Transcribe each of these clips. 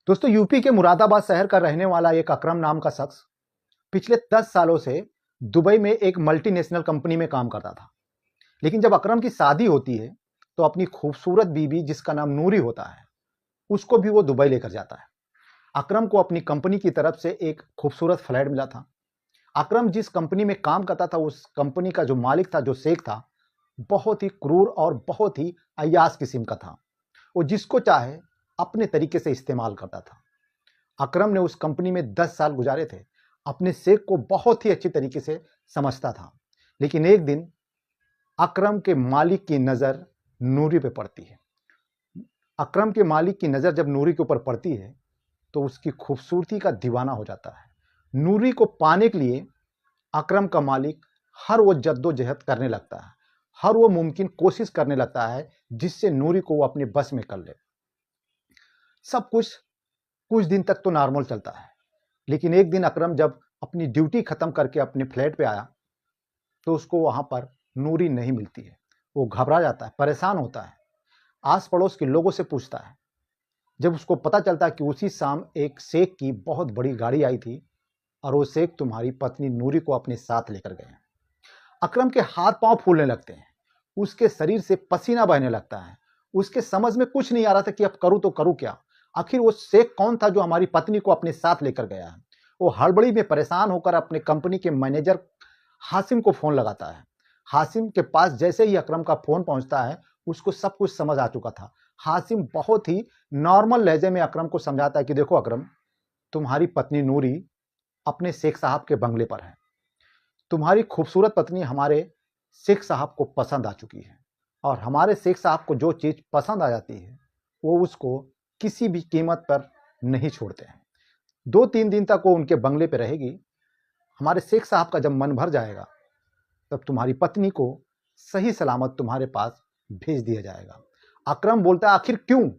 दोस्तों, यूपी के मुरादाबाद शहर का रहने वाला एक अकरम नाम का शख्स पिछले 10 सालों से दुबई में एक मल्टीनेशनल कंपनी में काम करता था। लेकिन जब अकरम की शादी होती है तो अपनी खूबसूरत बीवी, जिसका नाम नूरी होता है, उसको भी वो दुबई लेकर जाता है। अकरम को अपनी कंपनी की तरफ से एक खूबसूरत फ्लैट मिला था। अकरम जिस कंपनी में काम करता था, उस कंपनी का जो मालिक था, जो शेख था, बहुत ही क्रूर और बहुत ही अय्याश किस्म का था। वो जिसको चाहे अपने तरीके से इस्तेमाल करता था। अकरम ने उस कंपनी में 10 साल गुजारे थे। अपने शेख को बहुत ही अच्छी तरीके से समझता था। लेकिन एक दिन अकरम के मालिक की नज़र नूरी पे पड़ती है। अकरम के मालिक की नज़र जब नूरी के ऊपर पड़ती है तो उसकी खूबसूरती का दीवाना हो जाता है। नूरी को पाने के लिए अकरम का मालिक हर वो जद्दोजहद करने लगता है, हर वो मुमकिन कोशिश करने लगता है जिससे नूरी को वो अपने बस में कर ले। सब कुछ दिन तक तो नॉर्मल चलता है। लेकिन एक दिन अकरम जब अपनी ड्यूटी खत्म करके अपने फ्लैट पे आया तो उसको वहां पर नूरी नहीं मिलती है। वो घबरा जाता है, परेशान होता है, आस पड़ोस के लोगों से पूछता है। जब उसको पता चलता है कि उसी शाम एक शेख की बहुत बड़ी गाड़ी आई थी और वो शेख तुम्हारी पत्नी नूरी को अपने साथ लेकर गए। अकरम के हाथ पांव फूलने लगते हैं, उसके शरीर से पसीना बहने लगता है। उसके समझ में कुछ नहीं आ रहा था कि अब करूं तो करूं क्या। आखिर वो शेख कौन था जो हमारी पत्नी को अपने साथ लेकर गया है। वो हड़बड़ी में परेशान होकर अपने कंपनी के मैनेजर हासिम को फोन लगाता है। हासिम के पास जैसे ही अकरम का फोन पहुंचता है, उसको सब कुछ समझ आ चुका था। हासिम बहुत ही नॉर्मल लहजे में अकरम को समझाता है कि देखो अकरम, तुम्हारी पत्नी नूरी अपने शेख साहब के बंगले पर है। तुम्हारी खूबसूरत पत्नी हमारे शेख साहब को पसंद आ चुकी है और हमारे शेख साहब को जो चीज़ पसंद आ जाती है वो उसको किसी भी कीमत पर नहीं छोड़ते हैं। 2-3 दिन तक वो उनके बंगले पे रहेगी। हमारे शेख साहब का जब मन भर जाएगा तब तुम्हारी पत्नी को सही सलामत तुम्हारे पास भेज दिया जाएगा। अकरम बोलता है, आखिर क्यों?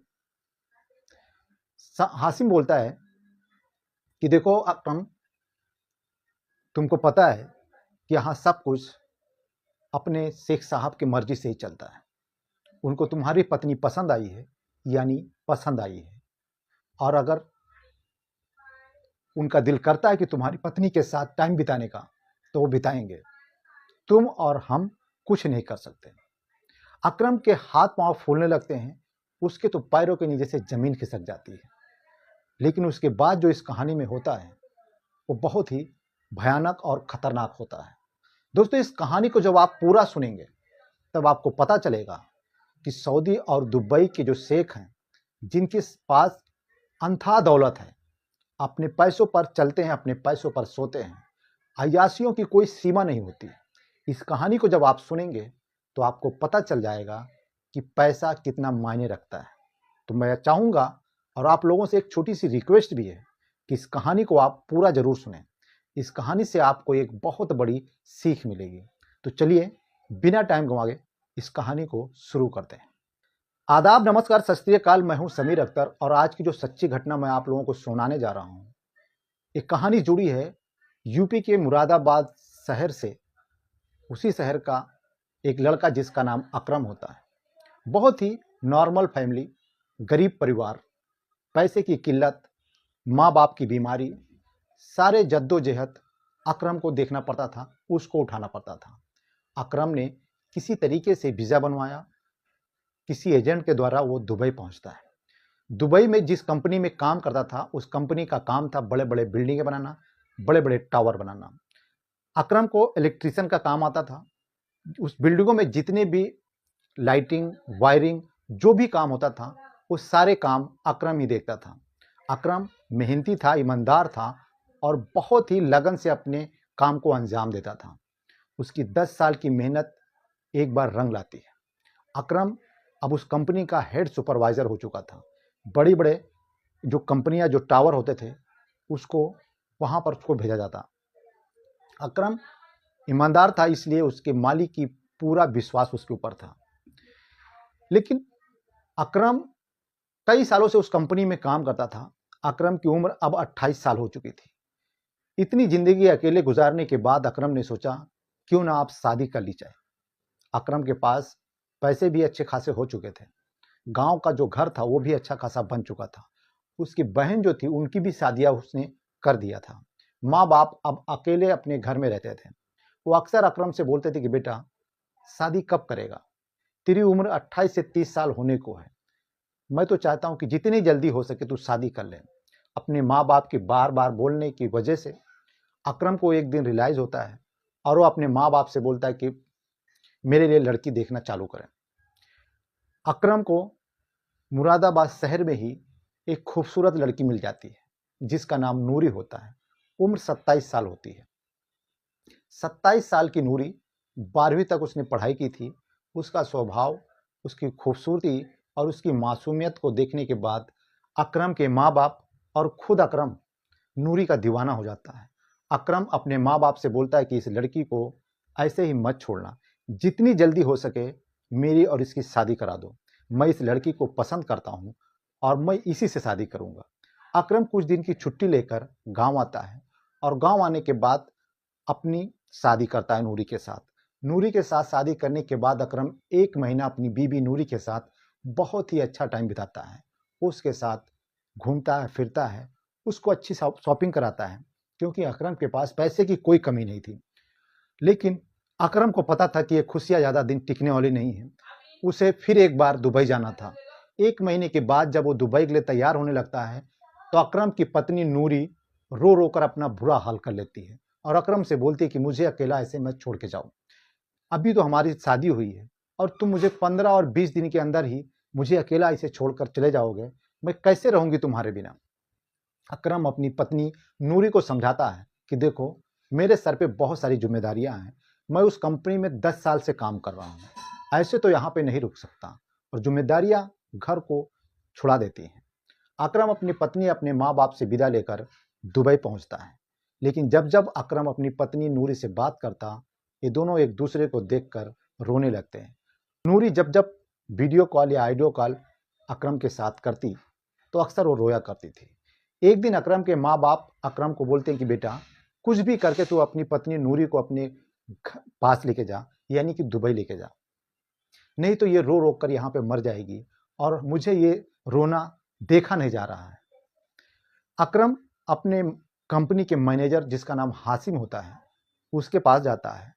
हासिम बोलता है कि देखो अकरम, तुमको पता है कि यहाँ सब कुछ अपने शेख साहब की मर्जी से ही चलता है। उनको तुम्हारी पत्नी पसंद आई है, यानी पसंद आई है, और अगर उनका दिल करता है कि तुम्हारी पत्नी के साथ टाइम बिताने का तो वो बिताएंगे। तुम और हम कुछ नहीं कर सकते। अकरम के हाथ पांव फूलने लगते हैं, उसके तो पैरों के नीचे से जमीन खिसक जाती है। लेकिन उसके बाद जो इस कहानी में होता है वो बहुत ही भयानक और खतरनाक होता है। दोस्तों, इस कहानी को जब आप पूरा सुनेंगे तब आपको पता चलेगा कि सऊदी और दुबई के जो शेख हैं, जिनके पास अनथाह दौलत है, अपने पैसों पर चलते हैं, अपने पैसों पर सोते हैं, अय्याशियों की कोई सीमा नहीं होती। इस कहानी को जब आप सुनेंगे तो आपको पता चल जाएगा कि पैसा कितना मायने रखता है। तो मैं चाहूँगा, और आप लोगों से एक छोटी सी रिक्वेस्ट भी है, कि इस कहानी को आप पूरा जरूर सुनें। इस कहानी से आपको एक बहुत बड़ी सीख मिलेगी। तो चलिए बिना टाइम गंवाए इस कहानी को शुरू करते हैं। आदाब, नमस्कार, सत श्री अकाल। मैं हूं समीर अख्तर और आज की जो सच्ची घटना मैं आप लोगों को सुनाने जा रहा हूं, एक कहानी जुड़ी है यूपी के मुरादाबाद शहर से। उसी शहर का एक लड़का जिसका नाम अकरम होता है। बहुत ही नॉर्मल फैमिली, गरीब परिवार, पैसे की किल्लत, माँ बाप की बीमारी, सारे जद्दोजहद अकरम को देखना पड़ता था, उसको उठाना पड़ता था। अकरम ने किसी तरीके से वीज़ा बनवाया, किसी एजेंट के द्वारा वो दुबई पहुंचता है। दुबई में जिस कंपनी में काम करता था, उस कंपनी का काम था बड़े बड़े बिल्डिंगें बनाना, बड़े बड़े टावर बनाना। अकरम को इलेक्ट्रीशियन का काम आता था। उस बिल्डिंगों में जितने भी लाइटिंग, वायरिंग, जो भी काम होता था, वो सारे काम अकरम ही देखता था। अकरम मेहनती था, ईमानदार था और बहुत ही लगन से अपने काम को अंजाम देता था। उसकी 10 साल की मेहनत एक बार रंग लाती है। अकरम अब उस कंपनी का हेड सुपरवाइजर हो चुका था। बड़ी बड़े जो कंपनियां, जो टावर होते थे, उसको वहां पर उसको भेजा जाता। अकरम ईमानदार था, इसलिए उसके मालिक की पूरा विश्वास उसके ऊपर था। लेकिन अकरम कई सालों से उस कंपनी में काम करता था। अकरम की उम्र अब 28 साल हो चुकी थी। इतनी जिंदगी अकेले गुजारने के बाद अकरम ने सोचा, क्यों ना आप शादी कर ली जाए। अकरम के पास पैसे भी अच्छे खासे हो चुके थे। गांव का जो घर था वो भी अच्छा खासा बन चुका था। उसकी बहन जो थी उनकी भी शादियां उसने कर दिया था। माँ बाप अब अकेले अपने घर में रहते थे। वो अक्सर अकरम से बोलते थे कि बेटा शादी कब करेगा, तेरी उम्र 28 से 30 साल होने को है, मैं तो चाहता हूं कि जितनी जल्दी हो सके तू शादी कर ले। अपने माँ बाप के बार बार बोलने की वजह से अकरम को एक दिन रियलाइज होता है और वो अपने माँ बाप से बोलता है कि मेरे लिए लड़की देखना चालू करें। अकरम को मुरादाबाद शहर में ही एक खूबसूरत लड़की मिल जाती है जिसका नाम नूरी होता है। उम्र 27 साल होती है। 27 साल की नूरी 12वीं तक उसने पढ़ाई की थी। उसका स्वभाव, उसकी खूबसूरती और उसकी मासूमियत को देखने के बाद अकरम के माँ बाप और खुद अकरम नूरी का दीवाना हो जाता है। अकरम अपने माँ बाप से बोलता है कि इस लड़की को ऐसे ही मत छोड़ना, जितनी जल्दी हो सके मेरी और इसकी शादी करा दो। मैं इस लड़की को पसंद करता हूँ और मैं इसी से शादी करूँगा। अकरम कुछ दिन की छुट्टी लेकर गांव आता है और गांव आने के बाद अपनी शादी करता है नूरी के साथ। नूरी के साथ शादी करने के बाद अकरम 1 महीना अपनी बीबी नूरी के साथ बहुत ही अच्छा टाइम बिताता है। उसके साथ घूमता है, फिरता है, उसको अच्छी शॉपिंग कराता है क्योंकि अकरम के पास पैसे की कोई कमी नहीं थी। लेकिन अकरम को पता था कि ये खुशियाँ ज़्यादा दिन टिकने वाली नहीं है। उसे फिर एक बार दुबई जाना था। 1 महीने के बाद जब वो दुबई के लिए तैयार होने लगता है तो अकरम की पत्नी नूरी रो रो कर अपना बुरा हाल कर लेती है और अकरम से बोलती है कि मुझे अकेला ऐसे मत छोड़ के जाओ। अभी तो हमारी शादी हुई है और तुम मुझे 15 और 20 दिन के अंदर ही मुझे अकेला इसे छोड़कर चले जाओगे, मैं कैसे रहूंगी तुम्हारे बिना। अकरम अपनी पत्नी नूरी को समझाता है कि देखो मेरे सर पे बहुत सारी जिम्मेदारियां हैं, मैं उस कंपनी में 10 साल से काम कर रहा हूँ, ऐसे तो यहाँ पे नहीं रुक सकता और जिम्मेदारियां घर को छुड़ा देती हैं। अकरम अपनी पत्नी अपने माँ बाप से विदा लेकर दुबई पहुंचता है। लेकिन जब जब अकरम अपनी पत्नी नूरी से बात करता, ये दोनों एक दूसरे को देखकर रोने लगते हैं। नूरी जब जब वीडियो कॉल या ऑडियो कॉल अकरम के साथ करती तो अक्सर वो रोया करती थी। एक दिन अकरम के माँ बाप अकरम को बोलते हैं कि बेटा कुछ भी करके तू अपनी पत्नी नूरी को अपने पास लेके जा, यानी कि दुबई लेके जा, नहीं तो ये रो रो कर यहाँ पे मर जाएगी और मुझे ये रोना देखा नहीं जा रहा है। अकरम अपने कंपनी के मैनेजर जिसका नाम हासिम होता है उसके पास जाता है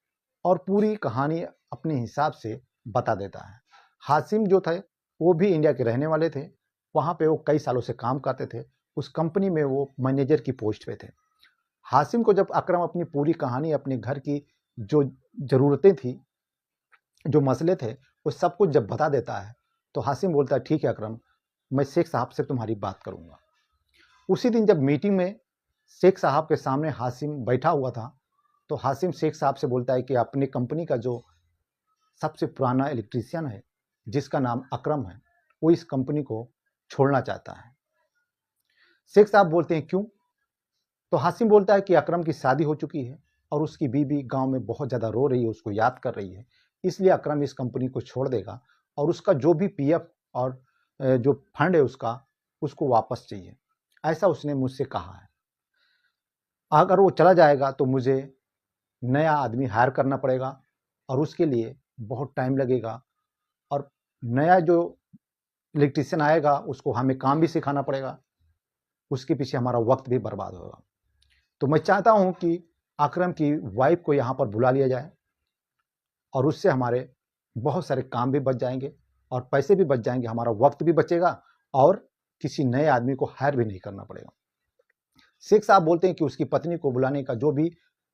और पूरी कहानी अपने हिसाब से बता देता है। हासिम जो थे वो भी इंडिया के रहने वाले थे। वहाँ पे वो कई सालों से काम करते थे। उस कंपनी में वो मैनेजर की पोस्ट पे थे। हासिम को जब अकरम अपनी पूरी कहानी, अपने घर की जो ज़रूरतें थी, जो मसले थे, वो सब कुछ जब बता देता है तो हासिम बोलता है ठीक है अकरम, मैं शेख साहब से तुम्हारी बात करूँगा। उसी दिन जब मीटिंग में शेख साहब के सामने हासिम बैठा हुआ था तो हासिम शेख साहब से बोलता है कि अपने कंपनी का जो सबसे पुराना इलेक्ट्रीशियन है जिसका नाम अकरम है, वो इस कंपनी को छोड़ना चाहता है। शेख साहब बोलते हैं क्यों? तो हासिम बोलता है कि अकरम की शादी हो चुकी है और उसकी बीवी गांव में बहुत ज़्यादा रो रही है, उसको याद कर रही है, इसलिए अकरम इस कंपनी को छोड़ देगा और उसका जो भी पीएफ और जो फंड है उसको वापस चाहिए, ऐसा उसने मुझसे कहा है। अगर वो चला जाएगा तो मुझे नया आदमी हायर करना पड़ेगा और उसके लिए बहुत टाइम लगेगा और नया जो इलेक्ट्रीशियन आएगा उसको हमें काम भी सिखाना पड़ेगा, उसके पीछे हमारा वक्त भी बर्बाद होगा। तो मैं चाहता हूं कि अकरम की वाइफ को यहाँ पर बुला लिया जाए और उससे हमारे बहुत सारे काम भी बच जाएंगे और पैसे भी बच जाएंगे, हमारा वक्त भी बचेगा और किसी नए आदमी को हायर भी नहीं करना पड़ेगा। शेख साहब बोलते हैं कि उसकी पत्नी को बुलाने का जो भी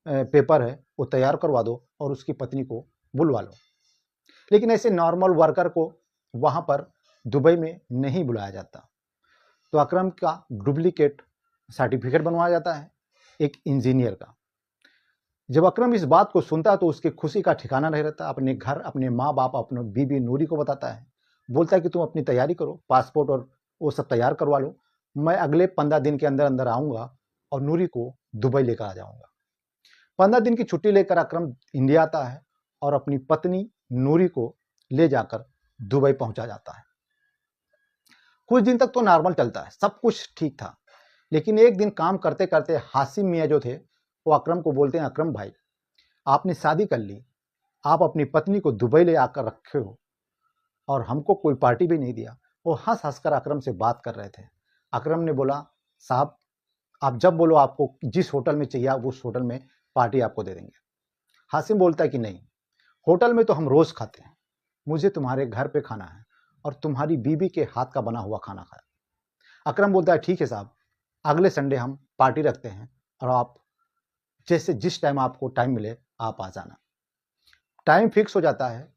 पेपर है वो तैयार करवा दो और उसकी पत्नी को बुलवा लो। लेकिन ऐसे नॉर्मल वर्कर को वहाँ पर दुबई में नहीं बुलाया जाता। तो अकरम का डुप्लीकेट सर्टिफिकेट बनवाया जाता है एक इंजीनियर का। जब अकरम इस बात को सुनता है तो उसकी खुशी का ठिकाना नहीं रहता। अपने घर, अपने माँ बाप, अपने बीबी नूरी को बताता है, बोलता है कि तुम अपनी तैयारी करो, पासपोर्ट और वो सब तैयार करवा लो, मैं अगले 15 दिन के अंदर अंदर आऊँगा और नूरी को दुबई लेकर आ जाऊँगा। 15 दिन की छुट्टी लेकर अकरम इंडिया आता है और अपनी पत्नी नूरी को ले जाकर दुबई पहुंचा जाता है। कुछ दिन तक तो नॉर्मल चलता है, सब कुछ ठीक था। लेकिन एक दिन काम करते करते हासिम मियाँ जो थे वो अकरम को बोलते हैं, अकरम भाई आपने शादी कर ली, आप अपनी पत्नी को दुबई ले आकर रखे हो और हमको कोई पार्टी भी नहीं दिया। वो हंस हंस कर अकरम से बात कर रहे थे। अकरम ने बोला, साहब आप जब बोलो आपको जिस होटल में चाहिए आप उस होटल में पार्टी आपको दे देंगे। हासिम बोलता है कि नहीं, होटल में तो हम रोज खाते हैं, मुझे तुम्हारे घर पे खाना है और तुम्हारी बीबी के हाथ का बना हुआ खाना खाया। अकरम बोलता है ठीक है साहब, अगले संडे हम पार्टी रखते हैं और आप जैसे जिस टाइम आपको टाइम मिले आप आ जाना। टाइम फिक्स हो जाता है।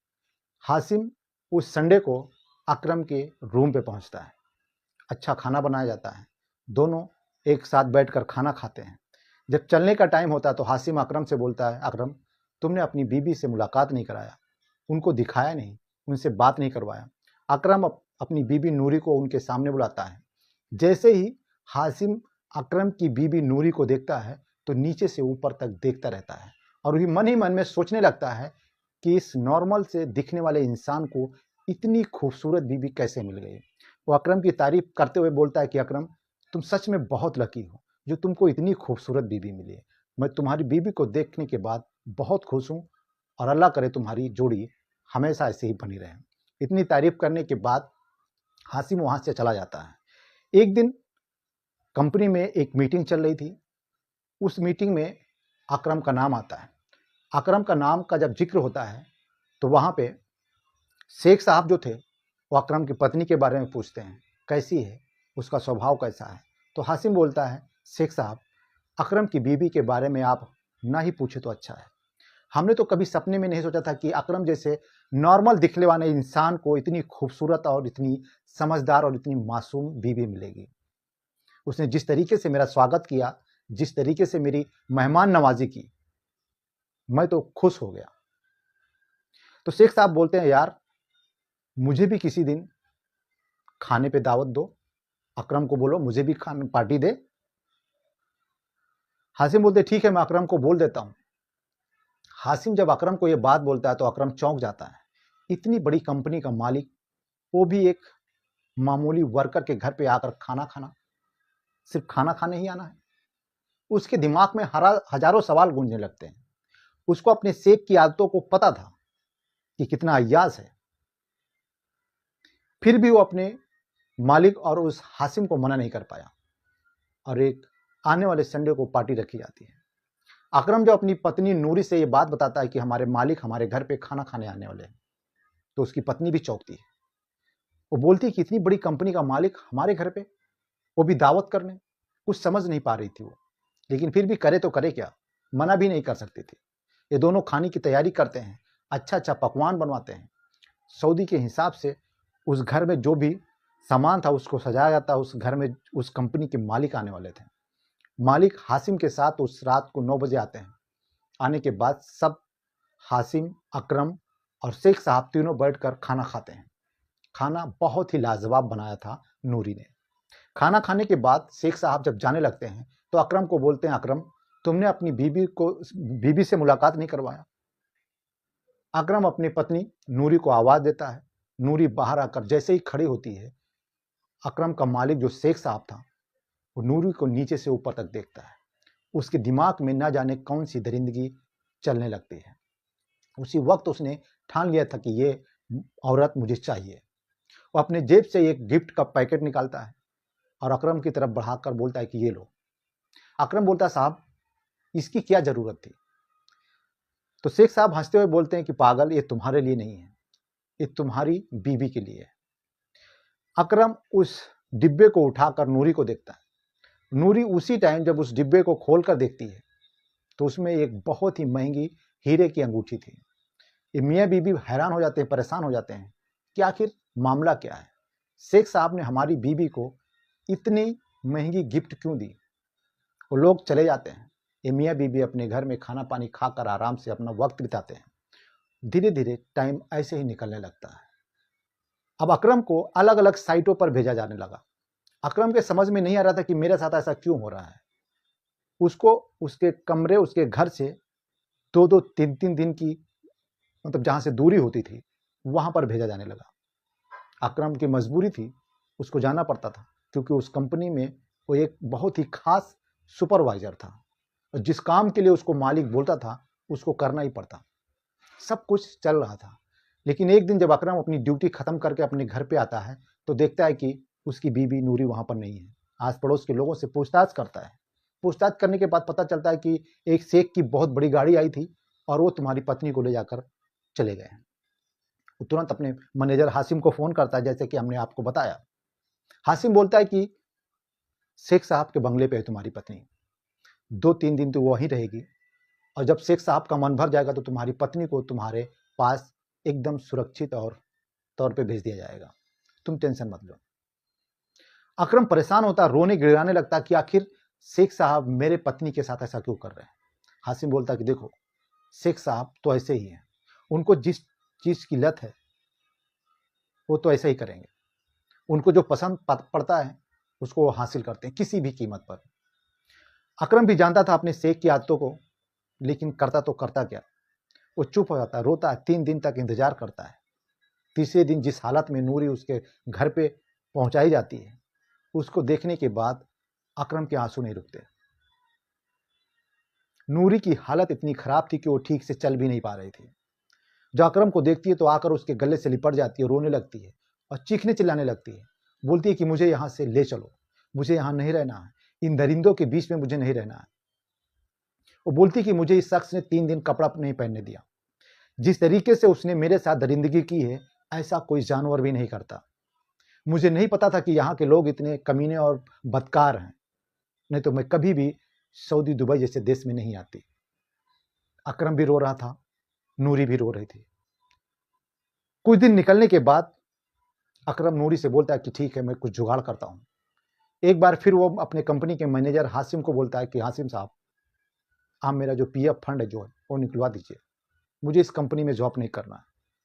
हासिम उस संडे को अकरम के रूम पे पहुंचता है। अच्छा खाना बनाया जाता है, दोनों एक साथ बैठकर खाना खाते हैं। जब चलने का टाइम होता है तो हासिम अकरम से बोलता है, अकरम तुमने अपनी बीबी से मुलाकात नहीं कराया, उनको दिखाया नहीं, उनसे बात नहीं करवाया। अकरम अपनी बीबी नूरी को उनके सामने बुलाता है। जैसे ही हासिम अकरम की बीबी नूरी को देखता है तो नीचे से ऊपर तक देखता रहता है और ही मन में सोचने लगता है कि इस नॉर्मल से दिखने वाले इंसान को इतनी खूबसूरत बीबी कैसे मिल गई। वो अकरम की तारीफ करते हुए बोलता है कि अकरम तुम सच में बहुत लकी हो जो तुमको इतनी खूबसूरत बीबी मिली है। मैं तुम्हारी बीबी को देखने के बाद बहुत खुश हूँ और अल्लाह करे तुम्हारी जोड़ी हमेशा ऐसे ही बनी रहे। इतनी तारीफ करने के बाद हासिम वहाँ से चला जाता है। एक दिन कंपनी में एक मीटिंग चल रही थी। उस मीटिंग में अकरम का नाम आता है। अकरम का नाम का जब जिक्र होता है तो वहाँ पे शेख साहब जो थे वो अकरम की पत्नी के बारे में पूछते हैं, कैसी है, उसका स्वभाव कैसा है। तो हासिम बोलता है, शेख साहब अकरम की बीवी के बारे में आप ना ही पूछे तो अच्छा है। हमने तो कभी सपने में नहीं सोचा था कि अकरम जैसे नॉर्मल दिखने वाले इंसान को इतनी खूबसूरत और इतनी समझदार और इतनी मासूम बीवी मिलेगी। उसने जिस तरीके से मेरा स्वागत किया, जिस तरीके से मेरी मेहमान नवाजी की, मैं तो खुश हो गया। तो शेख साहब बोलते हैं, यार मुझे भी किसी दिन खाने पे दावत दो, अकरम को बोलो मुझे भी खाने पार्टी दे। हासिम बोलते ठीक है, मैं अकरम को बोल देता हूं। हासिम जब अकरम को यह बात बोलता है तो अकरम चौंक जाता है। इतनी बड़ी कंपनी का मालिक, वो भी एक मामूली वर्कर के घर पे आकर खाना खाना, सिर्फ खाना खाने ही आना है। उसके दिमाग में हजारों सवाल गूंजने लगते हैं। उसको अपने शेख की आदतों को पता था कि कितना अय्याज है, फिर भी वो अपने मालिक और उस हासिम को मना नहीं कर पाया और एक आने वाले संडे को पार्टी रखी जाती है। अकरम जो अपनी पत्नी नूरी से ये बात बताता है कि हमारे मालिक हमारे घर पे खाना खाने आने वाले हैं, तो उसकी पत्नी भी चौंकती है। वो बोलती है कि इतनी बड़ी कंपनी का मालिक हमारे घर पे, वो भी दावत करने। कुछ समझ नहीं पा रही थी वो, लेकिन फिर भी करे तो करे क्या, मना भी नहीं कर सकती थी। ये दोनों खाने की तैयारी करते हैं, अच्छा अच्छा पकवान बनवाते हैं। सऊदी के हिसाब से उस घर में जो भी सामान था उसको सजाया जाता। उस घर में उस कंपनी के मालिक आने वाले थे। मालिक हासिम के साथ उस रात को 9 बजे आते हैं। आने के बाद सब हासिम, अकरम और शेख साहब तीनों बैठकर खाना खाते हैं। खाना बहुत ही लाजवाब बनाया था नूरी ने। खाना खाने के बाद शेख साहब जब जाने लगते हैं तो अकरम को बोलते हैं, अकरम तुमने अपनी बीबी से मुलाकात नहीं करवाया। अकरम अपनी पत्नी नूरी को आवाज देता है। नूरी बाहर आकर जैसे ही खड़ी होती है, अकरम का मालिक जो शेख साहब था वो नूरी को नीचे से ऊपर तक देखता है। उसके दिमाग में ना जाने कौन सी दरिंदगी चलने लगती है। उसी वक्त उसने ठान लिया था कि ये औरत मुझे चाहिए। वो अपने जेब से एक गिफ्ट का पैकेट निकालता है और अकरम की तरफ बढ़ाकर बोलता है कि ये लो। अकरम बोलता है, साहब इसकी क्या जरूरत थी। तो शेख साहब हंसते हुए बोलते हैं कि पागल, ये तुम्हारे लिए नहीं है, ये तुम्हारी बीवी के लिए है। अकरम उस डिब्बे को उठाकर नूरी को देखता है। नूरी उसी टाइम जब उस डिब्बे को खोलकर देखती है तो उसमें एक बहुत ही महंगी हीरे की अंगूठी थी। ये मियाँ बीबी हैरान हो जाते हैं, परेशान हो जाते हैं कि आखिर मामला क्या है। शेख साहब ने हमारी बीबी को इतनी महंगी गिफ्ट क्यों दी। वो लोग चले जाते हैं। ये मियाँ बीबी अपने घर में खाना पानी खाकर आराम से अपना वक्त बिताते हैं। धीरे धीरे टाइम ऐसे ही निकलने लगता है। अब अकरम को अलग अलग साइटों पर भेजा जाने लगा। अकरम के समझ में नहीं आ रहा था कि मेरे साथ ऐसा क्यों हो रहा है। उसको उसके कमरे, उसके घर से 2-2, 3-3 दिन की मतलब जहां से दूरी होती थी वहां पर भेजा जाने लगा। अकरम की मजबूरी थी, उसको जाना पड़ता था क्योंकि उस कंपनी में वो एक बहुत ही खास सुपरवाइजर था और जिस काम के लिए उसको मालिक बोलता था उसको करना ही पड़ता। सब कुछ चल रहा था, लेकिन एक दिन जब अकरम अपनी ड्यूटी खत्म करके अपने घर पे आता है तो देखता है कि उसकी बीवी नूरी वहां पर नहीं है। आस पड़ोस के लोगों से पूछताछ करता है। पूछताछ करने के बाद पता चलता है कि एक शेख की बहुत बड़ी गाड़ी आई थी और वो तुम्हारी पत्नी को ले जाकर चले गए हैं। वो तुरंत अपने मैनेजर हाशिम को फ़ोन करता है, जैसे कि हमने आपको बताया। हाशिम बोलता है कि शेख साहब के बंगले पे है तुम्हारी पत्नी, 2-3 दिन तो वो वहीं रहेगी और जब शेख साहब का मन भर जाएगा तो तुम्हारी पत्नी को तुम्हारे पास एकदम सुरक्षित और तौर पे भेज दिया जाएगा, तुम टेंशन मत लो। अकरम परेशान होता, रोने गिड़ाने लगता कि आखिर शेख साहब मेरे पत्नी के साथ ऐसा क्यों कर रहे हैं। हाशिम बोलता कि देखो, शेख साहब तो ऐसे ही हैं, उनको जिस चीज़ की लत है वो तो ऐसे ही करेंगे, उनको जो पसंद पड़ता है उसको वो हासिल करते हैं किसी भी कीमत पर। अकरम भी जानता था अपने शेख की आदतों को, लेकिन करता तो करता क्या, वो चुप हो जाता है, रोता है, 3 दिन तक इंतजार करता है। तीसरे दिन जिस हालत में नूरी उसके घर पे पहुंचाई जाती है, उसको देखने के बाद अकरम के आंसू नहीं रुकते। नूरी की हालत इतनी खराब थी कि वो ठीक से चल भी नहीं पा रही थी। जब अकरम को देखती है तो आकर उसके गले से लिपट जाती है, रोने लगती है और चीखने चिल्लाने लगती है। बोलती है कि मुझे यहाँ से ले चलो, मुझे यहाँ नहीं रहना है, इन दरिंदों के बीच में मुझे नहीं रहना है। वो बोलती है कि मुझे इस शख्स ने 3 दिन कपड़ा नहीं पहनने दिया, जिस तरीके से उसने मेरे साथ दरिंदगी की है ऐसा कोई जानवर भी नहीं करता। मुझे नहीं पता था कि यहाँ के लोग इतने कमीने और बदकार हैं, नहीं तो मैं कभी भी सऊदी दुबई जैसे देश में नहीं आती। अकरम भी रो रहा था, नूरी भी रो रही थी। कुछ दिन निकलने के बाद अकरम नूरी से बोलता है कि ठीक है, मैं कुछ जुगाड़ करता हूँ। एक बार फिर वो अपने कंपनी के मैनेजर हाशिम को बोलता है कि हाशिम साहब, आप मेरा जो पीएफ फंड है जो है वो निकलवा दीजिए, मुझे इस कंपनी में जॉब नहीं करना है,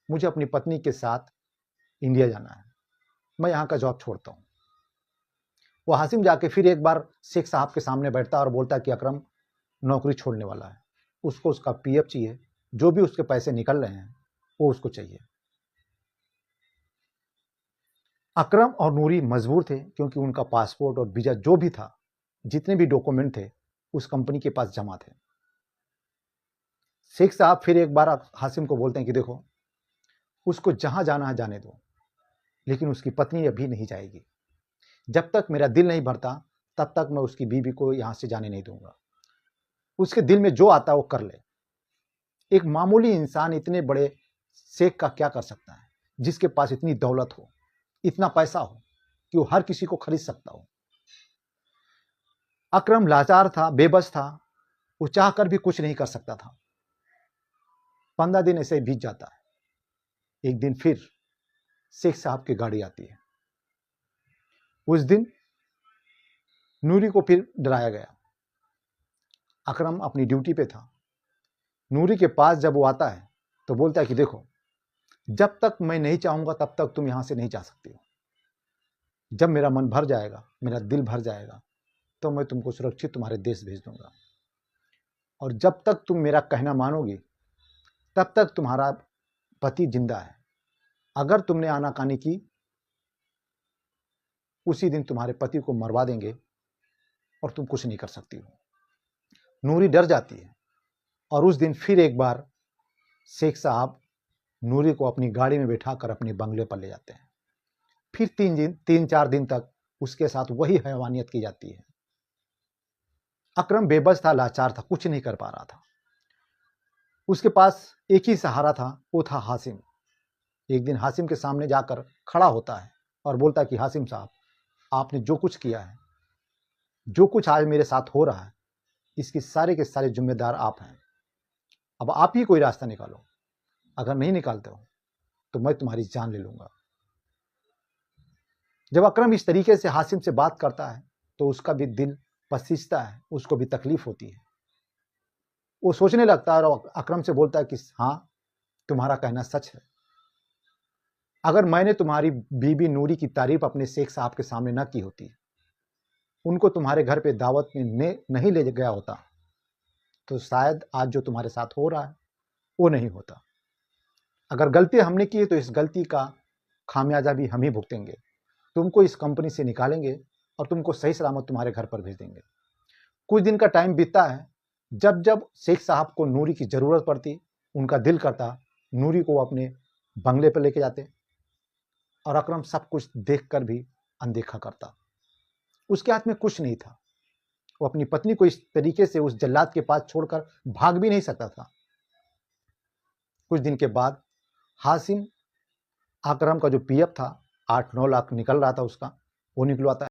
मुझे अपनी पत्नी के साथ इंडिया जाना है, मैं यहाँ का जॉब छोड़ता हूँ। वो हाशिम जाके फिर एक बार शेख साहब के सामने बैठता है और बोलता है कि अकरम नौकरी छोड़ने वाला है, उसको उसका पीएफ चाहिए, जो भी उसके पैसे निकल रहे हैं वो उसको चाहिए। अकरम और नूरी मजबूर थे क्योंकि उनका पासपोर्ट और वीजा जो भी था, जितने भी डॉक्यूमेंट थे उस कंपनी के पास जमा थे। शेख साहब फिर एक बार हाशिम को बोलते हैं कि देखो, उसको जहां जाना है जाने दो, लेकिन उसकी पत्नी अभी नहीं जाएगी। जब तक मेरा दिल नहीं भरता तब तक मैं उसकी बीवी को यहां से जाने नहीं दूंगा। उसके दिल में जो आता है वो कर ले। एक मामूली इंसान इतने बड़े शेख का क्या कर सकता है, जिसके पास इतनी दौलत हो, इतना पैसा हो कि वो हर किसी को खरीद सकता हो। अकरम लाचार था, बेबस था, वो चाहकर भी कुछ नहीं कर सकता था। 15 दिन ऐसे ही बीत जाता है। एक दिन फिर शेख साहब की गाड़ी आती है। उस दिन नूरी को फिर डराया गया। अकरम अपनी ड्यूटी पे था। नूरी के पास जब वो आता है तो बोलता है कि देखो, जब तक मैं नहीं चाहूंगा तब तक तुम यहां से नहीं जा सकती हो। जब मेरा मन भर जाएगा, मेरा दिल भर जाएगा, तो मैं तुमको सुरक्षित तुम्हारे देश भेज दूंगा। और जब तक तुम मेरा कहना मानोगी तब तक तुम्हारा पति जिंदा है। अगर तुमने आनाकानी की, उसी दिन तुम्हारे पति को मरवा देंगे और तुम कुछ नहीं कर सकती हो। नूरी डर जाती है और उस दिन फिर एक बार शेख साहब नूरी को अपनी गाड़ी में बैठाकर अपने बंगले पर ले जाते हैं। फिर 3-4 दिन तक उसके साथ वही हैवानियत की जाती है। अकरम बेबस था, लाचार था, कुछ नहीं कर पा रहा था। उसके पास एक ही सहारा था, वो था हाशिम। एक दिन हाशिम के सामने जाकर खड़ा होता है और बोलता है कि हाशिम साहब, आपने जो कुछ किया है, जो कुछ आज मेरे साथ हो रहा है, इसकी सारे के सारे जिम्मेदार आप हैं। अब आप ही कोई रास्ता निकालो, अगर नहीं निकालते हो तो मैं तुम्हारी जान ले लूंगा। जब अकरम इस तरीके से हाशिम से बात करता है तो उसका भी दिल पसीजता है, उसको भी तकलीफ होती है। वो सोचने लगता है और अकरम से बोलता है कि हाँ, तुम्हारा कहना सच है। अगर मैंने तुम्हारी बीबी नूरी की तारीफ अपने शेख साहब के सामने न की होती, उनको तुम्हारे घर पे दावत में नहीं ले गया होता, तो शायद आज जो तुम्हारे साथ हो रहा है वो नहीं होता। अगर गलती हमने की है तो इस गलती का खामियाजा भी हम ही भुगतेंगे। तुमको इस कंपनी से निकालेंगे और तुमको सही सलामत तुम्हारे घर पर भेज देंगे। कुछ दिन का टाइम बीतता है। जब जब शेख साहब को नूरी की जरूरत पड़ती, उनका दिल करता नूरी को अपने बंगले पर लेके जाते और अकरम सब कुछ देखकर भी अनदेखा करता। उसके हाथ में कुछ नहीं था। वो अपनी पत्नी को इस तरीके से उस जल्लाद के पास छोड़कर भाग भी नहीं सकता था। कुछ दिन के बाद हाशिम अकरम का जो पीएफ था, 8-9 लाख निकल रहा था उसका, वो निकलवाता है।